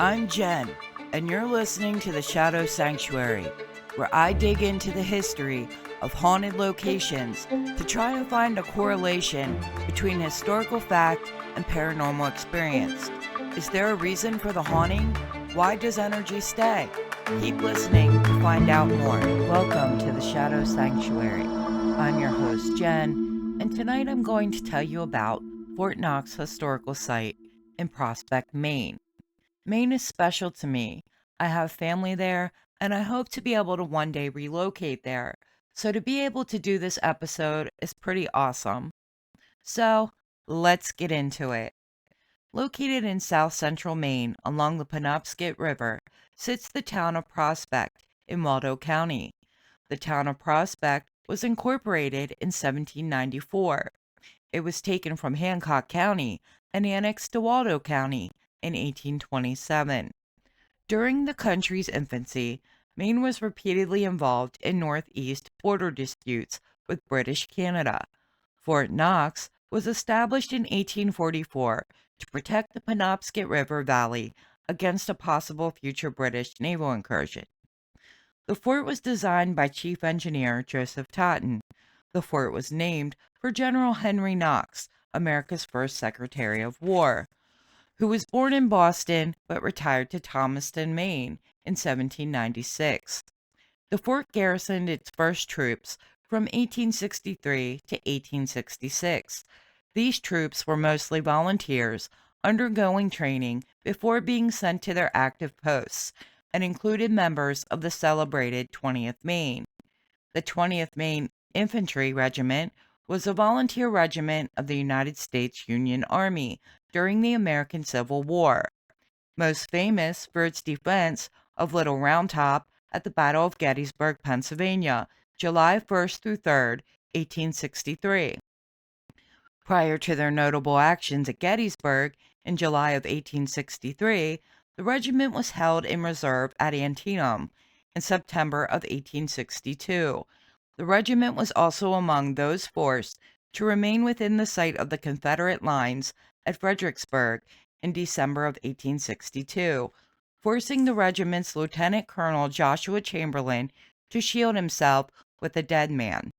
I'm Jen, and you're listening to The Shadow Sanctuary, where I dig into the history of haunted locations to try and find a correlation between historical fact and paranormal experience. Is there a reason for the haunting? Why does energy stay? Keep listening to find out more. Welcome to The Shadow Sanctuary. I'm your host, Jen, and tonight I'm going to tell you about Fort Knox Historical Site in Prospect, Maine. Maine is special to me. I have family there, and I hope to be able to one day relocate there. So to be able to do this episode is pretty awesome. So let's get into it. Located in south central Maine along the Penobscot River sits the town of Prospect in Waldo County. The town of Prospect was incorporated in 1794. It was taken from Hancock County and annexed to Waldo County in 1827. During the country's infancy, Maine was repeatedly involved in northeast border disputes with British Canada. Fort Knox was established in 1844 to protect the Penobscot River Valley against a possible future British naval incursion. The fort was designed by Chief Engineer Joseph Totten. The fort was named for General Henry Knox, America's first Secretary of War, who was born in Boston but retired to Thomaston, Maine in 1796. The fort garrisoned its first troops from 1863 to 1866. These troops were mostly volunteers undergoing training before being sent to their active posts and included members of the celebrated 20th Maine. The 20th Maine Infantry Regiment was a volunteer regiment of the United States Union Army during the American Civil War, most famous for its defense of Little Round Top at the Battle of Gettysburg, Pennsylvania, July 1st through 3rd, 1863. Prior to their notable actions at Gettysburg in July of 1863, the regiment was held in reserve at Antietam in September of 1862. The regiment was also among those forced to remain within the sight of the Confederate lines at Fredericksburg in December of 1862, forcing the regiment's Lieutenant Colonel Joshua Chamberlain to shield himself with a dead man.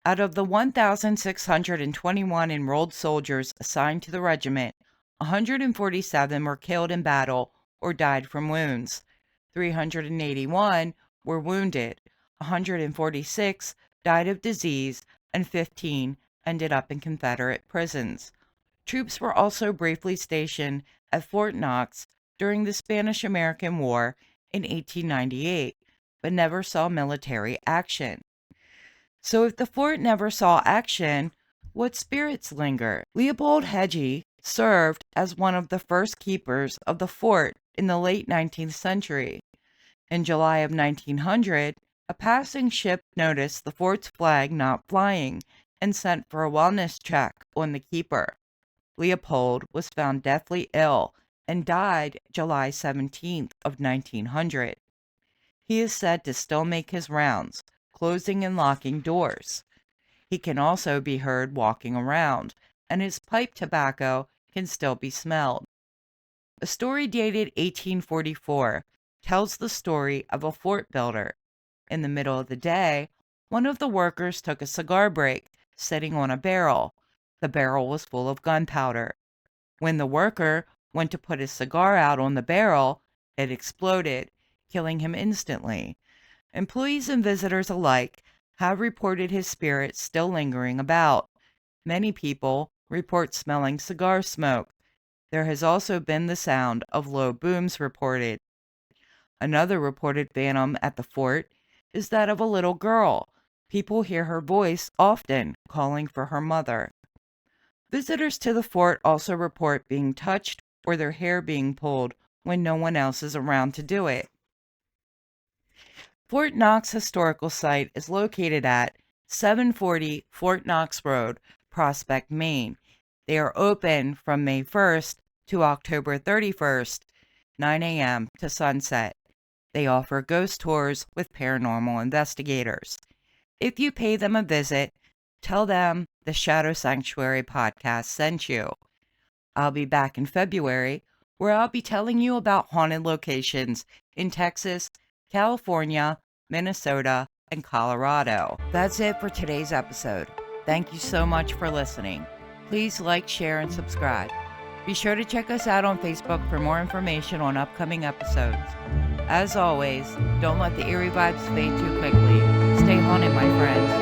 Out of the 1,621 enrolled soldiers assigned to the regiment, 147 were killed in battle or died from wounds. 381 were wounded, 146 died of disease, and 15 ended up in Confederate prisons. Troops were also briefly stationed at Fort Knox during the Spanish-American War in 1898, but never saw military action. So if the fort never saw action, what spirits linger? Leopold Hegyi served as one of the first keepers of the fort in the late 19th century. In July of 1900, a passing ship noticed the fort's flag not flying and sent for a wellness check on the keeper. Leopold was found deathly ill and died July 17th of 1900. He is said to still make his rounds, closing and locking doors. He can also be heard walking around, and his pipe tobacco can still be smelled. A story dated 1844 tells the story of a fort builder. In the middle of the day, one of the workers took a cigar break, sitting on a barrel. The barrel was full of gunpowder. When the worker went to put his cigar out on the barrel, it exploded, killing him instantly. Employees and visitors alike have reported his spirit still lingering about. Many people report smelling cigar smoke. There has also been the sound of low booms reported. Another reported phantom at the fort is that of a little girl. People hear her voice often calling for her mother. Visitors to the fort also report being touched or their hair being pulled when no one else is around to do it. Fort Knox Historical Site is located at 740 Fort Knox Road, Prospect, Maine. They are open from May 1st to October 31st, 9 a.m. to sunset. They offer ghost tours with paranormal investigators. If you pay them a visit, tell them the Shadow Sanctuary podcast sent you. I'll be back in February where I'll be telling you about haunted locations in Texas, California, Minnesota, and Colorado. That's it for today's episode. Thank you so much for listening. Please like, share, and subscribe. Be sure to check us out on Facebook for more information on upcoming episodes. As always, don't let the eerie vibes fade too quickly. Stay haunted, my friends.